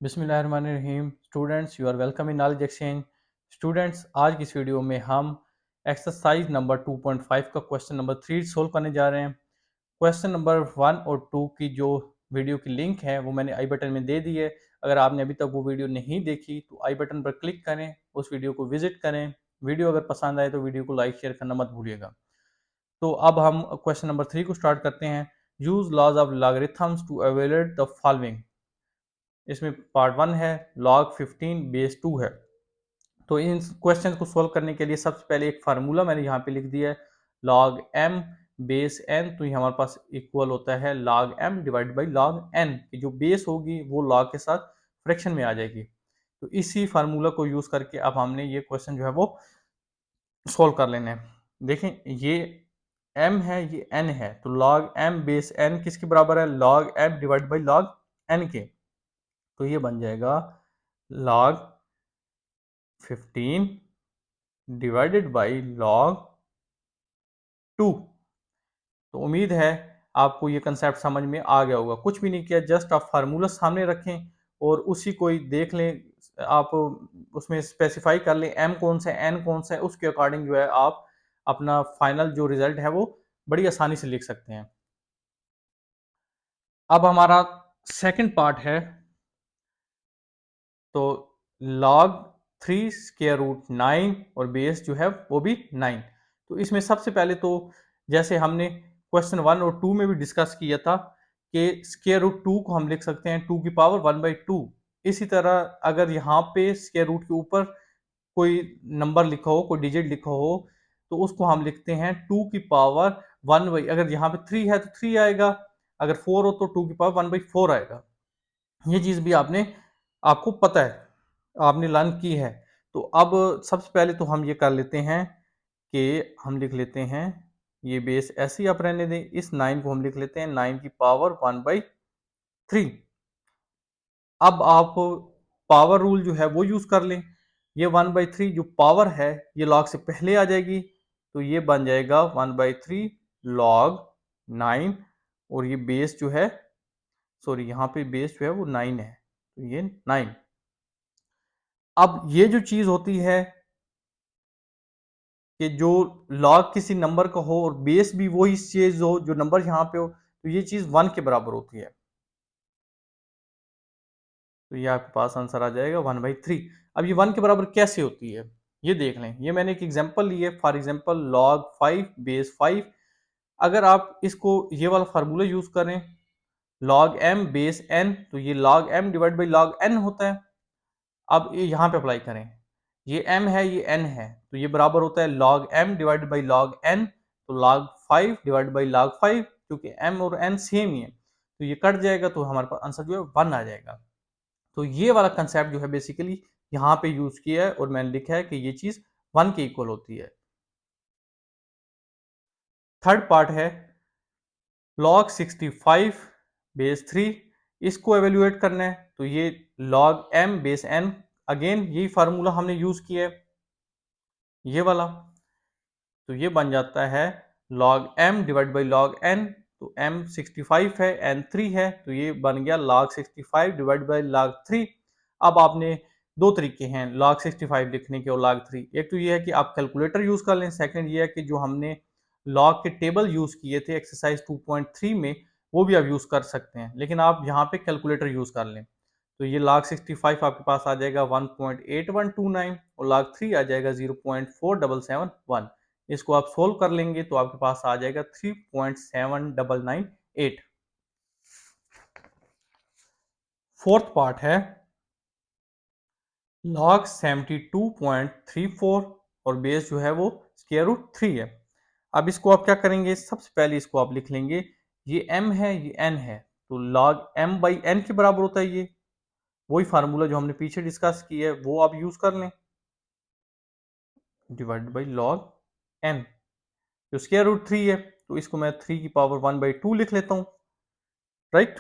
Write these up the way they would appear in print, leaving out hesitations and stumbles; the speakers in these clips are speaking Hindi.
बिस्मिल्लाहिर्रहमानिर्रहीम। Students, you are welcome in Knowledge Exchange. Students, आज की इस वीडियो में हम एक्सरसाइज नंबर 2.5 का क्वेश्चन नंबर 3 सोल्व करने जा रहे हैं। क्वेश्चन नंबर 1 और 2 की जो वीडियो की लिंक है वो मैंने आई बटन में दे दी है। अगर आपने अभी तक वो वीडियो नहीं देखी तो आई बटन पर क्लिक करें, उस वीडियो को विजिट करें। वीडियो अगर पसंद आए तो वीडियो को लाइक शेयर करना मत भूलिएगा। तो अब हम क्वेश्चन नंबर 3 को स्टार्ट करते हैं। Use laws of logarithms to evaluate the following. इसमें पार्ट 1 है, log 15 बेस 2 है। तो इन क्वेश्चन को सोल्व करने के लिए सबसे पहले एक फार्मूला मैंने यहाँ पे लिख दिया है, log m बेस n। तो ये हमारे पास इक्वल होता है log m divide by log n की जो बेस होगी वो log के साथ फ्रैक्शन में आ जाएगी। तो इसी फार्मूला को यूज करके अब हमने ये क्वेश्चन जो है वो सोल्व कर लेने हैं। देखें, ये m है, ये n है, तो log m बेस n किसके बराबर है? log m divide by log n के। तो ये बन जाएगा log 15 डिवाइडेड बाई log 2। तो उम्मीद है आपको ये कंसेप्ट समझ में आ गया होगा। कुछ भी नहीं किया, जस्ट आप फार्मूला सामने रखें और उसी को ही देख लें। आप उसमें स्पेसिफाई कर लें m कौन सा है, n कौन सा है, उसके अकॉर्डिंग जो है आप अपना फाइनल जो रिजल्ट है वो बड़ी आसानी से लिख सकते हैं। अब हमारा सेकंड पार्ट है, तो log 3 स्क्वायर रूट 9 और बेस जो है वो भी 9। तो इसमें सबसे पहले तो जैसे हमने क्वेश्चन 1 और 2 में भी डिस्कस किया था कि स्क्वायर रूट 2 को हम लिख सकते हैं 2 की पावर 1/2। इसी तरह अगर यहाँ पे स्क्वायर रूट के ऊपर कोई नंबर लिखा हो, कोई डिजिट लिखा हो, तो उसको हम लिखते हैं 2 की पावर 1/, अगर यहाँ पे 3 है तो 3 आएगा, अगर 4 हो तो 2 की पावर 1/4 आएगा। ये चीज भी आपको पता है, आपने लर्न की है। तो अब सबसे पहले तो हम ये कर लेते हैं कि हम लिख लेते हैं, ये बेस ऐसे ही आप रहने दें, इस 9 को हम लिख लेते हैं 9 की पावर 1/3। अब आप पावर रूल जो है वो यूज कर लें। ये 1/3 जो पावर है ये लॉग से पहले आ जाएगी, तो ये बन जाएगा 1/3 log 9। और ये बेस जो है, सॉरी यहाँ पे बेस जो है वो 9 है, तो ये 9। अब ये जो चीज होती है कि जो लॉग किसी नंबर का हो और बेस भी वही चीज हो जो नंबर यहाँ पे हो, तो ये चीज 1 के बराबर होती है। तो ये आपके पास आंसर आ जाएगा 1/3। अब ये 1 के बराबर कैसे होती है ये देख लें। ये मैंने एक एग्जांपल ली है, फॉर एग्जांपल log 5 बेस 5। अगर आप इसको ये वाला फार्मूला यूज करें log m बेस n, तो ये log m divide by log n होता है। अब ये यहाँ पे अप्लाई करें, ये m है, ये n है, तो ये बराबर होता है log m divide by log n। तो log 5 डिवाइड बाई log 5, क्योंकि m और n सेम ही है, तो ये कट जाएगा, तो हमारे पास आंसर जो है 1 आ जाएगा। तो ये वाला कंसेप्ट जो है बेसिकली यहाँ पे यूज किया है और मैंने लिखा है कि ये चीज 1 के इक्वल होती है। थर्ड पार्ट है log 65 बेस 3। इसको एवेल्युएट करना है, तो ये log m base n, again यही फार्मूला हमने यूज किया है, ये वाला। तो ये बन जाता है log m divide by log n। तो m 65 है, n 3 है, तो ये बन गया log 65 डिवाइड बाई log 3। अब आपने दो तरीके हैं log 65 लिखने के और log 3। एक तो ये है कि आप कैलकुलेटर यूज कर लें, सेकंड ये है कि जो हमने log के टेबल यूज किए थे एक्सरसाइज 2.3 में, वो भी आप यूज कर सकते हैं, लेकिन आप यहाँ पे कैलकुलेटर यूज कर लें। तो ये log 65 आपके पास आ जाएगा 1.8129 और log 3 आ जाएगा 0.4771। इसको आप सोल्व कर लेंगे तो आपके पास आ जाएगा 3.7998। फोर्थ पार्ट है log 72.34 और बेस जो है वो स्क्वायर रूट 3 है। अब इसको आप क्या करेंगे, सबसे पहले इसको आप लिख लेंगे, ये m है, ये n है, तो log m बाई n के बराबर होता है। ये वही फार्मूला जो हमने पीछे डिस्कस किया है वो आप यूज कर लें, डिवाइड बाई log n। जो स्क्वायर रूट 3 है, तो इसको मैं 3 की पावर 1/2 लिख लेता हूं, राइट।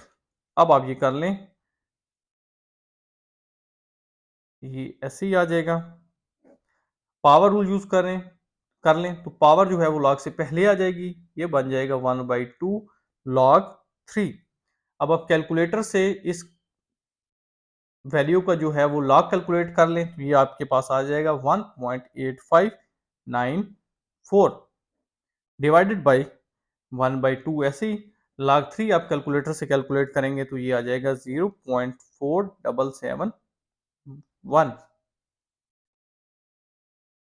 अब आप ये कर लें, ये ऐसे ही आ जाएगा। पावर रूल यूज कर लें तो पावर जो है वो लॉग से पहले आ जाएगी, ये बन जाएगा 1/2 log 3। अब आप कैलकुलेटर से इस वैल्यू का जो है वो लॉग कैलकुलेट कर लें तो ये आपके पास आ जाएगा 1.8594 डिवाइडेड बाई 1/2 ऐसे ही log 3 आप कैलकुलेटर से कैलकुलेट करेंगे तो ये आ जाएगा 0.4771।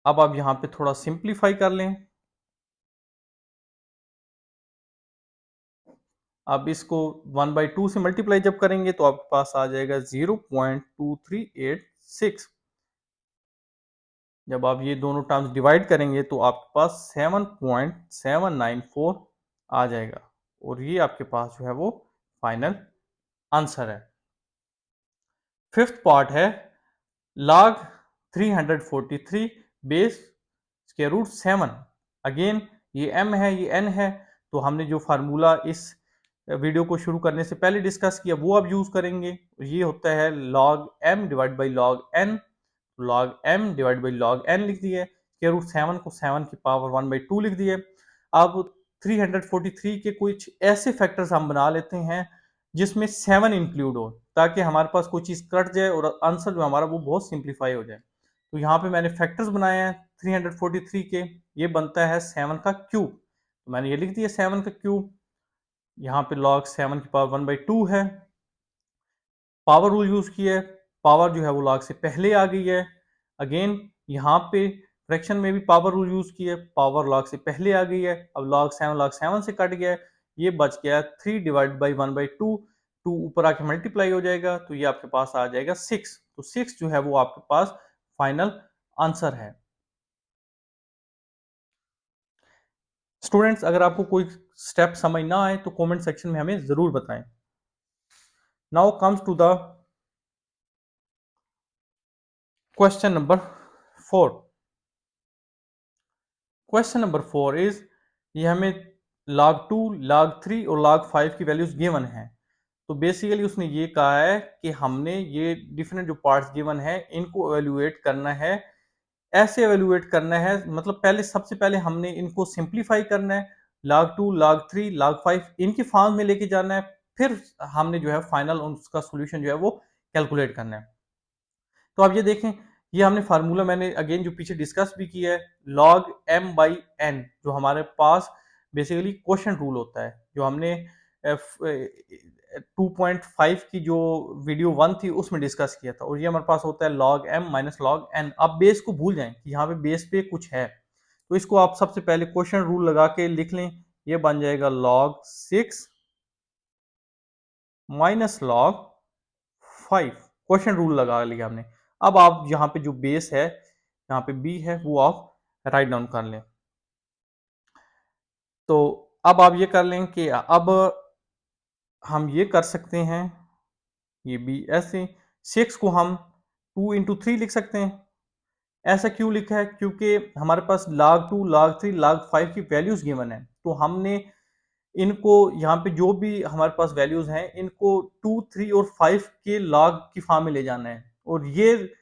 अब आप यहाँ पे थोड़ा सिंप्लीफाई कर लें। अब इसको 1/2 से मल्टीप्लाई जब करेंगे तो आपके पास आ जाएगा 0.2386। जब आप ये दोनों टर्म्स डिवाइड करेंगे तो आपके पास 7.794 आ जाएगा और ये आपके पास जो है वो फाइनल आंसर है। फिफ्थ पार्ट है log 343 base square root 7। Again ये m है ये n है तो हमने जो फार्मूला इस वीडियो को शुरू करने से पहले डिस्कस किया वो अब यूज करेंगे। ये होता है log m divide by log n। log m divide by log n लिख दिए, स्क्वायर रूट 7 को 7 की पावर 1/2 लिख दिए। अब 343 के कुछ ऐसे फैक्टर्स हम बना लेते हैं जिसमें 7 इंक्लूड हो ताकि हमारे पास कोई चीज कट जाए और आंसर जो हमारा वो बहुत सिंप्लीफाई हो जाए। तो यहाँ पे मैंने फैक्टर्स बनाए हैं 343 के। ये बनता है 7 का क्यूब, तो मैंने ये लिख दिया 7 का क्यूब। यहाँ पे log 7 की पावर 1/2 है। पावर रूल यूज किया है, पावर जो है वो log से पहले आ गई है। अगेन यहाँ पे फ्रैक्शन में भी पावर रूल यूज किया है, पावर log से पहले आ गई है। अब log 7 से कट गया है, ये बच गया 3 डिवाइड बाई 1/2। 2 ऊपर आके मल्टीप्लाई हो जाएगा तो ये आपके पास आ जाएगा 6। तो 6 जो है वो आपके पास फाइनल आंसर है। स्टूडेंट्स, अगर आपको कोई स्टेप समझ ना आए तो कमेंट सेक्शन में हमें जरूर बताएं। Now comes to the question number 4। Question number 4 is, ये हमें log 2 log 3 और log 5 की वैल्यूज गिवन है। तो बेसिकली उसने ये कहा है कि हमने ये डिफरेंट जो पार्ट्स गिवन है इनको एवेल्युएट करना है। ऐसे एवेल्युएट करना है मतलब पहले सबसे पहले हमने इनको सिंप्लीफाई करना है, log 2 log 3 log 5 इनकी फॉर्म में लेके जाना है। फिर हमने जो है फाइनल उसका सोल्यूशन जो है वो कैलकुलेट करना है। तो आप ये देखें, ये हमने फार्मूला मैंने अगेन जो पीछे डिस्कस भी किया है, log m बाई n जो हमारे पास बेसिकली क्वोशंट रूल होता है, जो हमने 2.5 की जो वीडियो 1 थी उसमें डिस्कस किया था। और ये हमारे पास होता है log m minus log n। आप बेस को भूल जाएं कि यहाँ पे बेस पे कुछ है, तो इसको आप सबसे पहले क्वोशंट रूल लगा के लिख लें। ये बन जाएगा log 6 minus log 5। Question rule लगा लिया हमने। अब आप यहाँ पे जो बेस है, यहाँ पे बी है, वो आप राइट डाउन कर लें। तो अब आप ये कर लें कि अब हम ये कर सकते हैं, ये बी ऐसे 6 को हम 2 into 3 लिख सकते हैं। ऐसा क्यों लिखा है? क्योंकि हमारे पास log 2 log 3 log 5 की वैल्यूज गिवन है, तो हमने इनको यहाँ पे जो भी हमारे पास वैल्यूज हैं इनको 2 3 और 5 के log की फॉर्म में ले जाना है और ये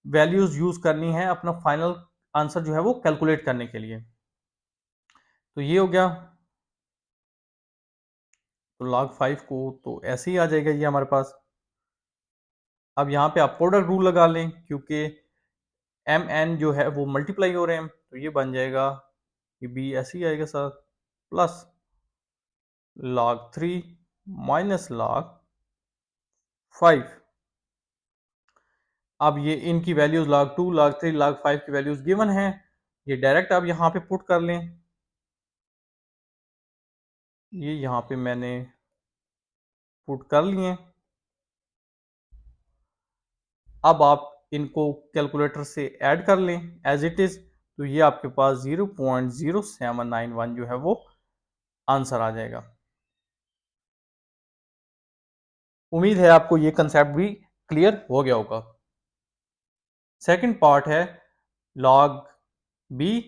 वैल्यूज यूज करनी है अपना फाइनल आंसर जो है वो कैलकुलेट करने के लिए। तो ये हो गया। तो log 5 को तो ऐसे ही आ जाएगा ये हमारे पास। अब यहाँ पे आप प्रोडक्ट रूल लगा लें क्योंकि एम एन जो है वो मल्टीप्लाई हो रहे हैं, तो ये बन जाएगा, ये बी ऐसे ही आएगा sir, plus log 3 minus log 5। अब ये इनकी वैल्यूज log 2 log 3 log 5 की वैल्यूज गिवन है, ये डायरेक्ट आप यहाँ पे पुट कर लें। ये यहाँ पे मैंने पुट कर लिए। अब आप इनको कैलकुलेटर से ऐड कर लें एज इट इज, तो ये आपके पास 0.0791 जो है वो आंसर आ जाएगा। उम्मीद है आपको ये कंसेप्ट भी क्लियर हो गया होगा। सेकंड पार्ट है log b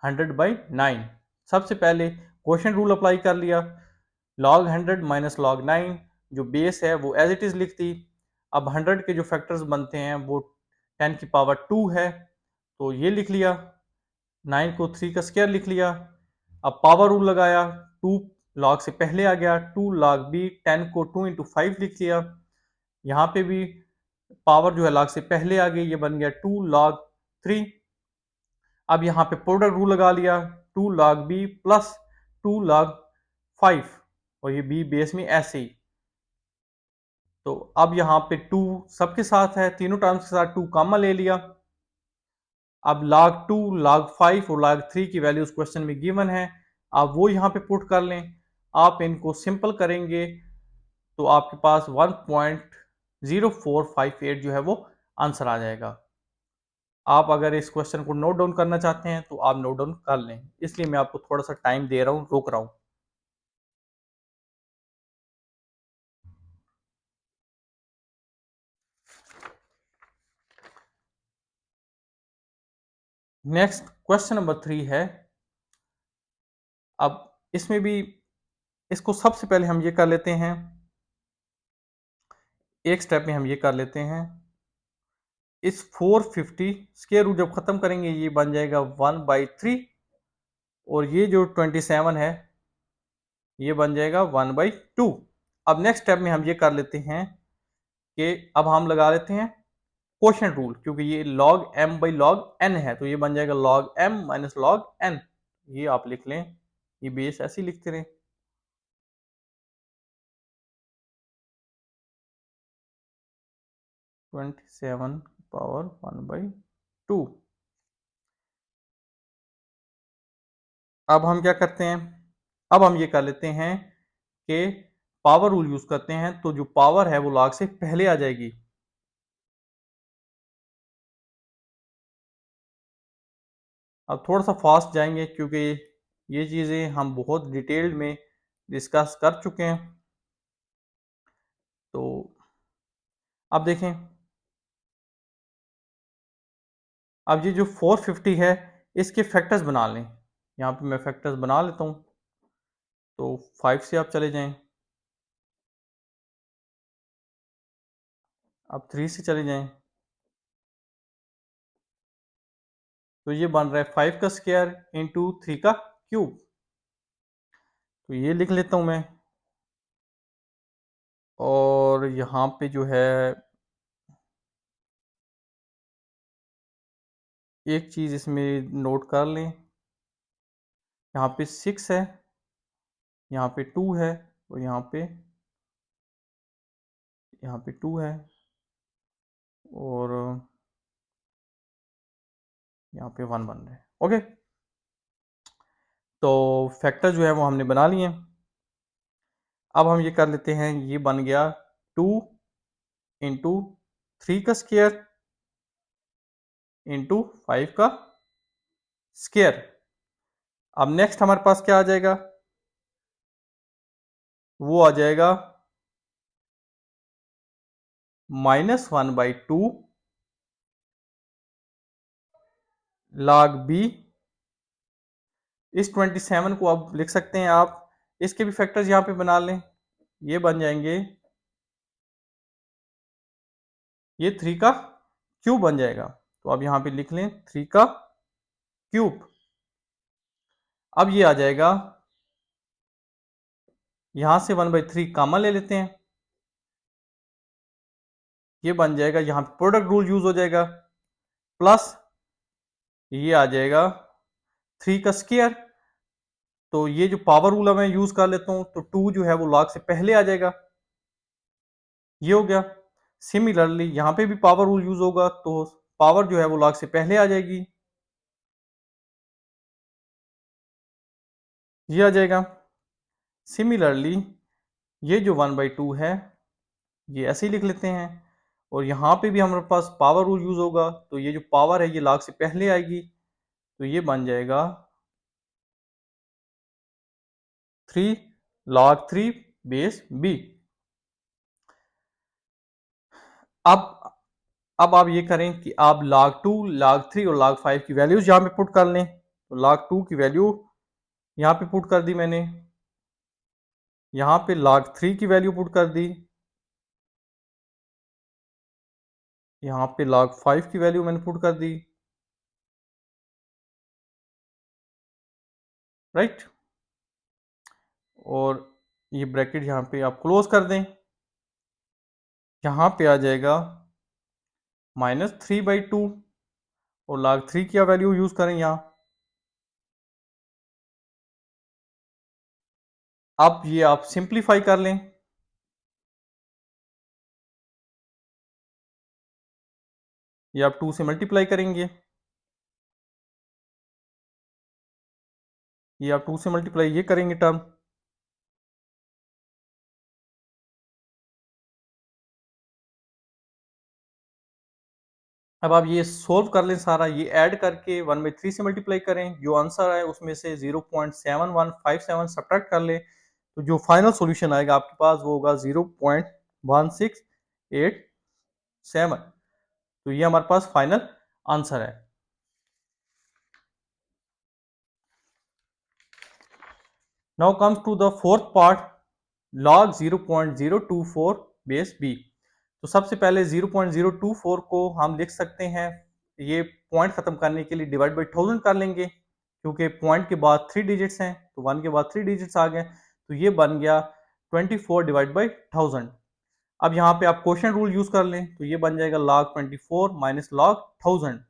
100/9। सबसे पहले क्वोशंट रूल अप्लाई कर लिया, log 100 माइनस log 9 जो बेस है वो एज इट इज लिख दी। अब 100 के जो फैक्टर्स बनते हैं वो 10 की पावर 2 है, तो ये लिख लिया। 9 को 3 का स्क्वायर लिख लिया। अब पावर रूल लगाया, 2 log से पहले आ गया, 2 log b 10 को 2 into 5 लिख लिया। यहाँ पे भी पावर जो है log से पहले आ गई, ये बन गया 2 log 3। अब यहाँ पे प्रोडक्ट रूल लगा लिया, 2 log b प्लस 2 log 5, और ये b बेस में ऐसे ही। तो अब यहाँ पे 2 सबके साथ है, तीनों टर्म्स के साथ 2 कॉमन ले लिया। अब log 2 log 5 और log 3 की वैल्यूज क्वेश्चन में गिवन है, आप वो यहाँ पे पुट कर लें। आप इनको सिंपल करेंगे तो आपके पास 1.0458 जो है वो आंसर आ जाएगा। आप अगर इस क्वेश्चन को नोट डाउन करना चाहते हैं तो आप नोट डाउन कर लें, इसलिए मैं आपको थोड़ा सा टाइम दे रहा हूँ, रोक रहा हूँ। नेक्स्ट क्वेश्चन नंबर 3 है। अब इसमें भी इसको सबसे पहले हम ये कर लेते हैं, एक स्टेप में हम ये कर लेते हैं, इस 450 स्क्वायर रूट जब खत्म करेंगे ये बन जाएगा 1/3, और ये जो 27 है ये बन जाएगा 1/2। अब नेक्स्ट स्टेप में हम ये कर लेते हैं कि अब हम लगा लेते हैं कोशेंट रूल, क्योंकि ये log m by log n है, तो ये बन जाएगा log m minus log n। ये आप लिख लें, ये बेस ऐसे ही लिखते रहें। 27 पावर 1/2। अब हम क्या करते हैं, अब हम ये कर लेते हैं कि पावर रूल यूज करते हैं, तो जो पावर है वो log से पहले आ जाएगी। अब थोड़ा सा फास्ट जाएंगे क्योंकि ये चीज़ें हम बहुत डिटेल्ड में डिस्कस कर चुके हैं। तो अब देखें, अब ये जो 450 है इसके फैक्टर्स बना लें। यहाँ पे मैं फैक्टर्स बना लेता हूँ, तो 5 से आप चले जाएं, अब 3 से चले जाएं, तो ये बन रहा है 5 का स्क्वायर इंटू 3 का क्यूब। तो ये लिख लेता हूँ मैं, और यहाँ पे जो है एक चीज़ इसमें नोट कर लें, यहाँ पे 6 है, यहाँ पे 2 है, और यहाँ पे 2 है, और यहाँ पे 1 बन रहा है। ओके, तो फैक्टर जो है वो हमने बना लिए। अब हम ये कर लेते हैं, ये बन गया 2 इंटू 3 का स्क्वायर इंटू 5 का स्क्वायर। अब नेक्स्ट हमारे पास क्या आ जाएगा, वो आ जाएगा -1/2 log b। इस 27 को अब लिख सकते हैं आप, इसके भी फैक्टर्स यहाँ पे बना लें, ये बन जाएंगे, ये 3 का क्यूब बन जाएगा। तो अब यहाँ पे लिख लें 3 का क्यूब। अब ये आ जाएगा, यहां से 1/3 कॉमन ले लेते हैं, ये बन जाएगा, यहाँ पे प्रोडक्ट रूल यूज हो जाएगा, प्लस ये आ जाएगा 3 का स्क्वायर। तो ये जो पावर रूल मैं यूज कर लेता हूं, तो 2 जो है वो log से पहले आ जाएगा, ये हो गया। सिमिलरली यहाँ पे भी पावर रूल यूज होगा, तो पावर जो है वो log से पहले आ जाएगी, ये आ जाएगा। सिमिलरली ये जो 1/2 है ये ऐसे ही लिख लेते हैं, और यहाँ पे भी हमारे पास पावर रूल यूज होगा, तो ये जो पावर है ये log से पहले आएगी, तो ये बन जाएगा 3 log 3 बेस b। अब अब आप ये करें कि आप log 2 log 3 और log 5 की वैल्यूज यहाँ पे पुट कर लें। तो log 2 की वैल्यू यहाँ पे पुट कर दी मैंने, यहाँ पे log 3 की वैल्यू पुट कर दी, यहाँ पे log 5 की वैल्यू मैंने पुट कर दी, राइट। और ये ब्रैकेट यहाँ पे आप क्लोज कर दें, यहाँ पे आ जाएगा -3/2 और log 3 की वैल्यू यूज करें यहाँ। अब ये आप सिंप्लीफाई कर लें, ये आप 2 से मल्टीप्लाई करेंगे, ये आप 2 से मल्टीप्लाई ये करेंगे टर्म, अब आप ये सोल्व कर लें सारा, ये ऐड करके 1/3 से मल्टीप्लाई करें, जो आंसर है उसमें से 0.7157 सब्ट्रैक्ट कर लें, तो जो फाइनल सॉल्यूशन आएगा आपके पास वो होगा 0.1687। तो ये हमारे पास फाइनल आंसर है। Now comes to the fourth part, log 0.024 base b। तो सबसे पहले 0.024 को हम लिख सकते हैं, ये पॉइंट खत्म करने के लिए डिवाइड बाई 1000 कर लेंगे, क्योंकि पॉइंट के बाद 3 डिजिट्स हैं, तो 1 के बाद 3 डिजिट्स आ गए, तो ये बन गया 24 डिवाइड बाई 1000। अब यहाँ पे आप क्वोशिएंट रूल यूज कर लें, तो ये बन जाएगा log 24 माइनस log 1000।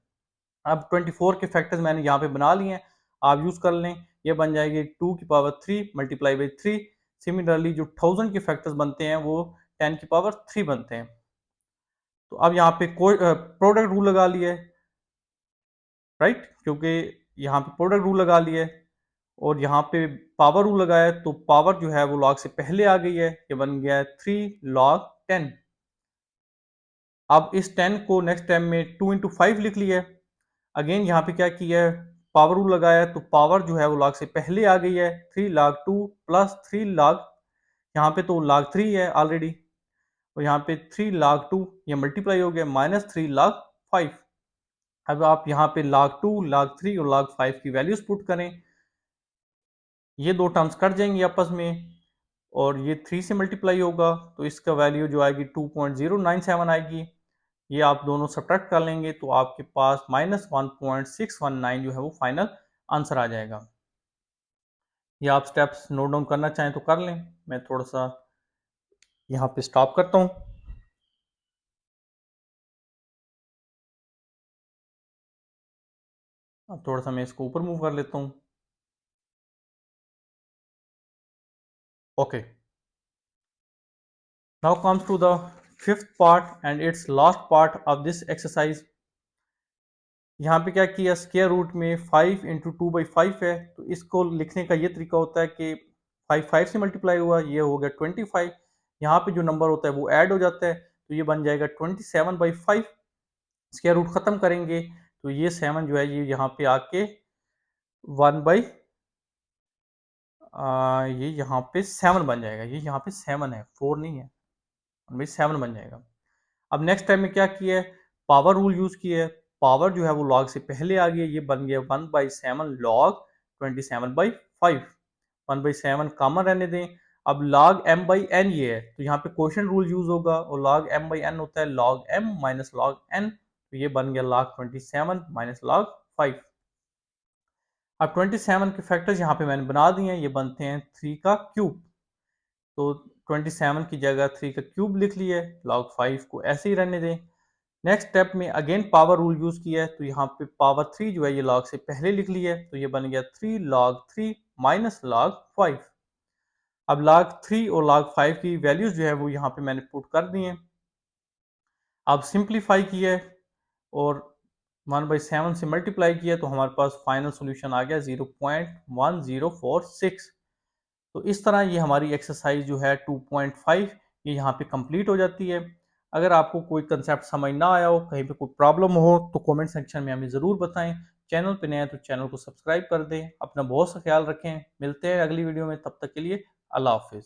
अब 24 के फैक्टर्स मैंने यहाँ पे बना लिए हैं, आप यूज कर लें, ये बन जाएगी 2 की पावर 3 मल्टीप्लाई बाई 3। सिमिलरली जो 1000 के फैक्टर्स बनते हैं वो 10 की पावर 3 बनते हैं। तो अब यहाँ पे कोई प्रोडक्ट रूल लगा लिया है, राइट, क्योंकि यहाँ पे प्रोडक्ट रूल लगा लिया है और यहाँ पे पावर रूल लगाया है, तो पावर जो है वो लॉग से पहले आ गई है, ये बन गया है 3 log 10। अब इस 10 को नेक्स्ट टाइम में 2 इंटू 5 लिख लिया है। अगेन यहाँ पे क्या किया है, पावर रूल लगाया है, तो पावर जो है वो log से पहले आ गई है, 3 log 2 प्लस 3 log, यहाँ पे तो log 3 है ऑलरेडी, और यहाँ पे 3 log 2 ये मल्टीप्लाई हो गया माइनस 3 log 5। अब आप यहाँ पे log 2 log 3 और log 5 की वैल्यूज पुट करें, ये दो टर्म्स कट जाएंगी आपस में और ये 3 से मल्टीप्लाई होगा, तो इसका वैल्यू जो आएगी 2.097 आएगी। ये आप दोनों सब्ट्रैक्ट कर लेंगे तो आपके पास -1.619 जो है वो फाइनल आंसर आ जाएगा। ये आप स्टेप्स नोट डाउन करना चाहें तो कर लें, मैं थोड़ा सा यहाँ पे स्टॉप करता हूँ। अब थोड़ा सा मैं इसको ऊपर मूव कर लेता हूँ। Okay, now comes to the fifth part and it's last part of this exercise. यहाँ पे क्या किया, स्क्वायर रूट में 5 इंटू 2/5 है, तो इसको लिखने का ये तरीका होता है कि 5 से मल्टीप्लाई हुआ, ये हो गया 25, यहाँ पे जो नंबर होता है वो ऐड हो जाता है, तो ये बन जाएगा 27/5। स्क्वायर रूट खत्म करेंगे तो ये 7 जो है ये यहाँ पे आके 1 ये यहाँ पे 7 बन जाएगा, ये यहाँ पे 7 है, 4 नहीं है, 1/7 बन जाएगा। अब नेक्स्ट टाइम में क्या किया है, पावर रूल यूज किया है, पावर जो है वो लॉग से पहले आ गया, ये बन गया 1/7 log 27/5। 1/7 कॉमन रहने दें। अब log m/n ये है, तो यहाँ पे क्वोशिएंट रूल यूज होगा और log m/n होता है log m minus log n, तो ये बन गया log 27 माइनस log 5। अब 27 के फैक्टर्स यहाँ पे मैंने बना दिए हैं, ये बनते हैं 3 का क्यूब, तो 27 की जगह 3 का क्यूब लिख लिया है, log 5 को ऐसे ही रहने दें। नेक्स्ट स्टेप में अगेन पावर रूल यूज किया है, तो यहाँ पे पावर 3 जो है ये log से पहले लिख लिया है, तो ये बन गया 3 log 3 माइनस log 5। अब log 3 और log 5 की वैल्यूज जो है वो यहाँ पे मैंने पुट कर दी हैं। अब सिंप्लीफाई किया है और 1/7 से मल्टीप्लाई किया तो हमारे पास फाइनल सोल्यूशन आ गया 0.1046। तो इस तरह ये हमारी एक्सरसाइज जो है 2.5 ये यहाँ पे कंप्लीट हो जाती है। अगर आपको कोई कंसेप्ट समझ ना आया हो, कहीं पे कोई प्रॉब्लम हो तो कमेंट सेक्शन में हमें ज़रूर बताएं। चैनल पे नए हैं तो चैनल को सब्सक्राइब कर दें। अपना बहुत सा ख्याल रखें, मिलते हैं अगली वीडियो में, तब तक के लिए अल्लाह हाफिज़।